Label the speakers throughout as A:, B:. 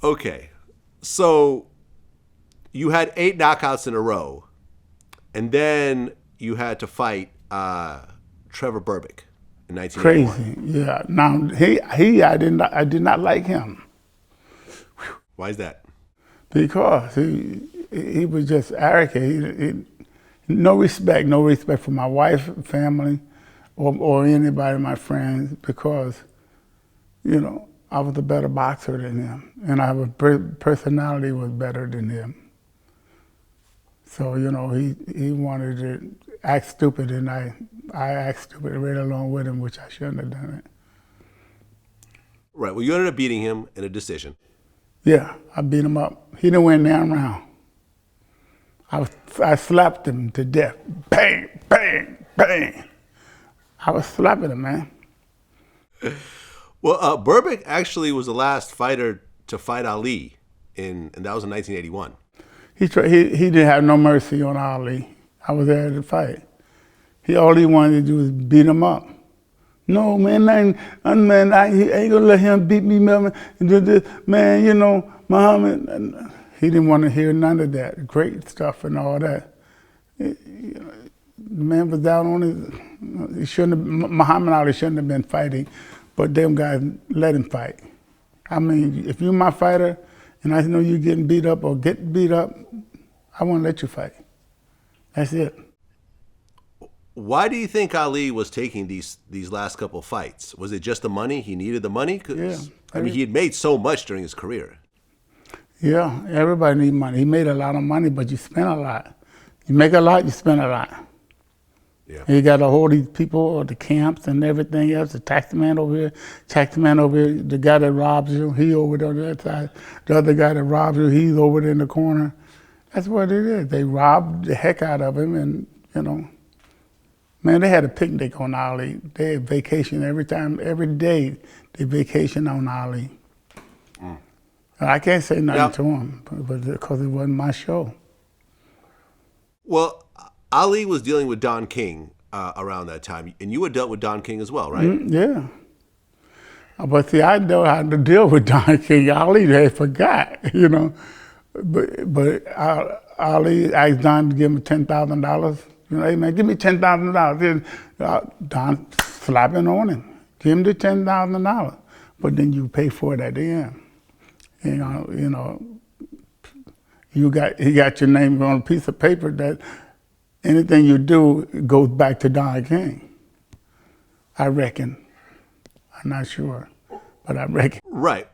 A: Okay, so you had 8 knockouts in a row, and then you had to fight Trevor Berbick in 1981.
B: Crazy, yeah. Now I did not like him
A: Why is that?
B: because he was just arrogant. No respect for my wife, family, or anybody, my friends, because I was a better boxer than him, and I have a personality was better than him. So he wanted to act stupid, and I act stupid right along with him, which I shouldn't have done it.
A: Right. Well, you ended up beating him in a decision.
B: Yeah, I beat him up. He didn't win damn round. I slapped him to death. Bang, bang, bang. I was slapping him, man.
A: Well, Berbick actually was the last fighter to fight Ali, and that was in 1981.
B: He didn't have no mercy on Ali. I was there to fight. All he wanted to do was beat him up. No, man, I ain't gonna let him beat me, man. Muhammad. He didn't want to hear none of that great stuff and all that. The man was down on his. Muhammad Ali shouldn't have been fighting, but them guys let him fight. I mean, if you're my fighter, and I know you're getting beat up or get beat up, I won't let you fight. That's it.
A: Why do you think Ali was taking these last couple fights? Was it just the money? He needed the money? 'Cause,
B: Yeah.
A: I mean, he had made so much during his career.
B: Yeah, everybody needs money. He made a lot of money, but you spend a lot. You make a lot, you spend a lot.
A: Yeah.
B: And you got to hold these people, the camps and everything else. The tax man over here, the guy that robs you, he over there on that side. The other guy that robs you, he's over there in the corner. That's what it is. They robbed the heck out of him, and man, they had a picnic on Ali. They had vacation every day. They vacation on Ali. I can't say nothing to him, but because it wasn't my show.
A: Well, Ali was dealing with Don King around that time, and you had dealt with Don King as well, right?
B: Yeah. But see, I know how to deal with Don King. Ali, they forgot, But Ali asked Don to give him $10,000. Hey man, give me $10,000. Don slapping on him. Give him the $10,000, but then you pay for it at the end. He got your name on a piece of paper that anything you do goes back to Don King. I reckon. I'm not sure, but I reckon.
A: Right.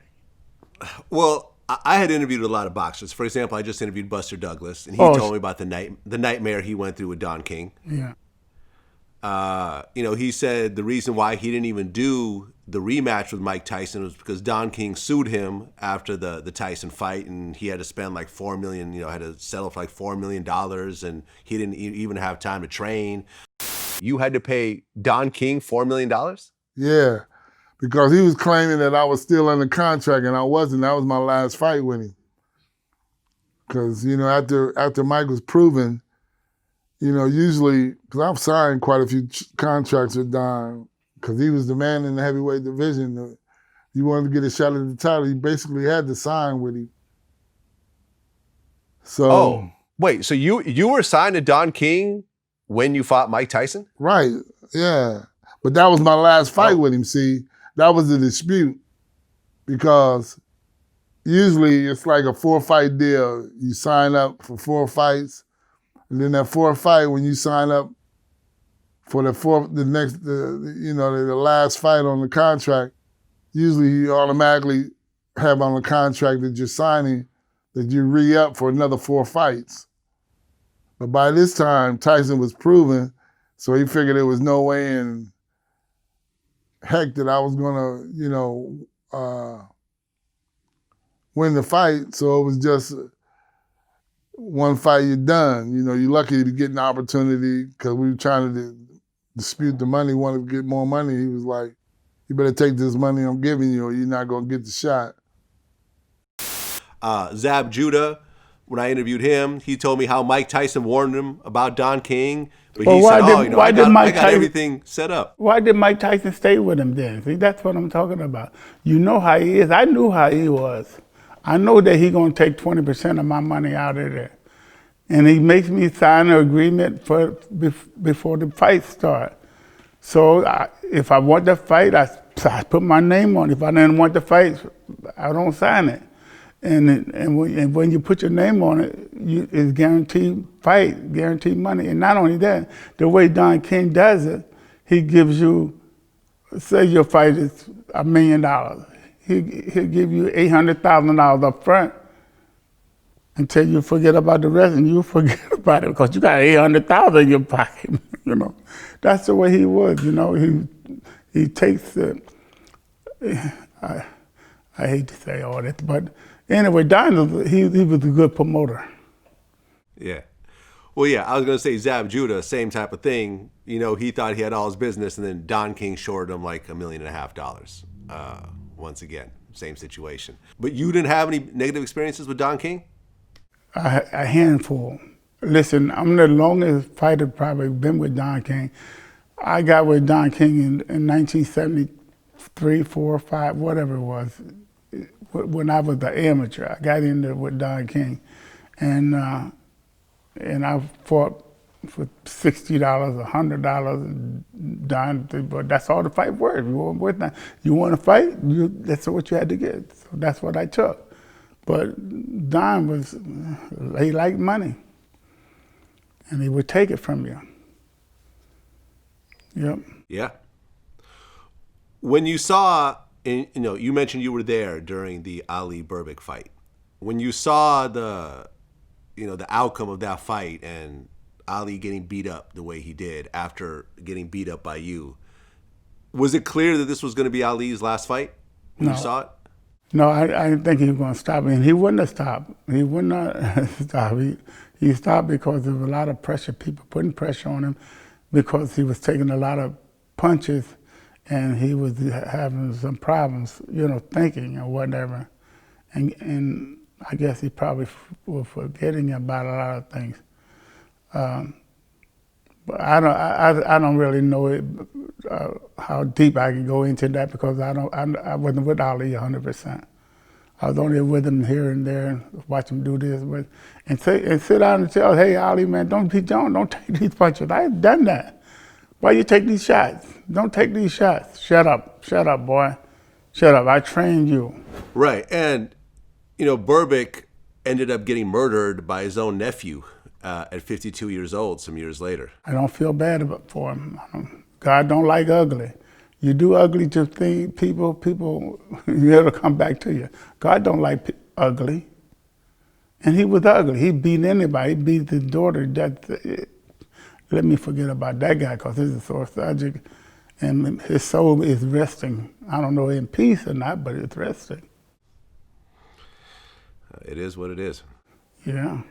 A: Well, I had interviewed a lot of boxers. For example, I just interviewed Buster Douglas, and he told me about the nightmare he went through with Don King.
B: Yeah.
A: He said the reason why he didn't even do the rematch with Mike Tyson was because Don King sued him after the Tyson fight, and he had to spend like $4 million. Had to settle for like $4 million, and he didn't even have time to train. You had to pay Don King $4 million?
C: Yeah, because he was claiming that I was still under contract, and I wasn't. That was my last fight with him. Because after Mike was proven. Usually, because I've signed quite a few contracts with Don, because he was the man in the heavyweight division. You wanted to get a shot at the title, you basically had to sign with him. So,
A: wait, so you were signed to Don King when you fought Mike Tyson?
C: Right, yeah. But that was my last fight with him, see. That was the dispute, because usually it's like a 4-fight deal. You sign up for 4 fights, and then that 4th fight, when you sign up for the last fight on the contract, usually you automatically have on the contract that you're signing that you re-up for another 4 fights. But by this time, Tyson was proven, so he figured there was no way in heck that I was gonna, win the fight. So it was just 1 fight, you're done. You're lucky to get an opportunity, because we were trying to dispute the money, wanted to get more money. He was like, you better take this money I'm giving you or you're not going to get the shot.
A: Zab Judah, when I interviewed him, he told me how Mike Tyson warned him about Don King. But he said, I got everything set up.
B: Why did Mike Tyson stay with him then? See, that's what I'm talking about. You know how he is. I knew how he was. I know that he gonna take 20% of my money out of there. And he makes me sign an agreement before the fight start. So if I want to fight, I put my name on it. If I didn't want to fight, I don't sign it. And when you put your name on it, it's guaranteed fight, guaranteed money. And not only that, the way Don King does it, he gives you, say your fight is $1 million. He'll give you $800,000 up front until you forget about the rest, and you forget about it because you got $800,000 in your pocket. You know, that's the way he was. You know, he takes the. I hate to say all that, but anyway, Don he was a good promoter.
A: Yeah. Well, yeah, I was going to say Zab Judah, same type of thing. You know, he thought he had all his business, and then Don King shorted him like $1.5 million. Once again, same situation. But you didn't have any negative experiences with Don King?
B: A handful. Listen, I'm the longest fighter probably been with Don King. I got with Don King in 1973, 4, 5, whatever it was, when I was the amateur. I got in there with Don King. And I fought for $60, $100, Don, but that's all the fight was. You want to fight? That's what you had to get. So that's what I took. But Don he liked money, and he would take it from you. Yep.
A: Yeah. When you saw, you mentioned you were there during the Ali Berbick fight. When you saw the outcome of that fight and Ali getting beat up the way he did after getting beat up by you, was it clear that this was going to be Ali's last fight when you saw it?
B: No, I didn't think he was going to stop, and he wouldn't have stopped. He would not stop. He stopped because there was a lot of pressure, people putting pressure on him because he was taking a lot of punches and he was having some problems, thinking or whatever. And I guess he probably was forgetting about a lot of things. But I don't really know how deep I can go into that because I wasn't with Ali 100%. I was only with him here and there and watch him do this, and sit down and tell, hey Ali, man, don't take these punches. I ain't done that. Why you take these shots? Don't take these shots. Shut up, boy, shut up. I trained you.
A: Right, and Berbick ended up getting murdered by his own nephew at 52 years old some years later.
B: I don't feel bad for him. God don't like ugly. You do ugly to people, it'll come back to you. God don't like ugly. And he was ugly. He beat anybody. He beat his daughter. Let me forget about that guy because he's a sore subject. And his soul is resting. I don't know in peace or not, but it's resting.
A: It is what it is.
B: Yeah.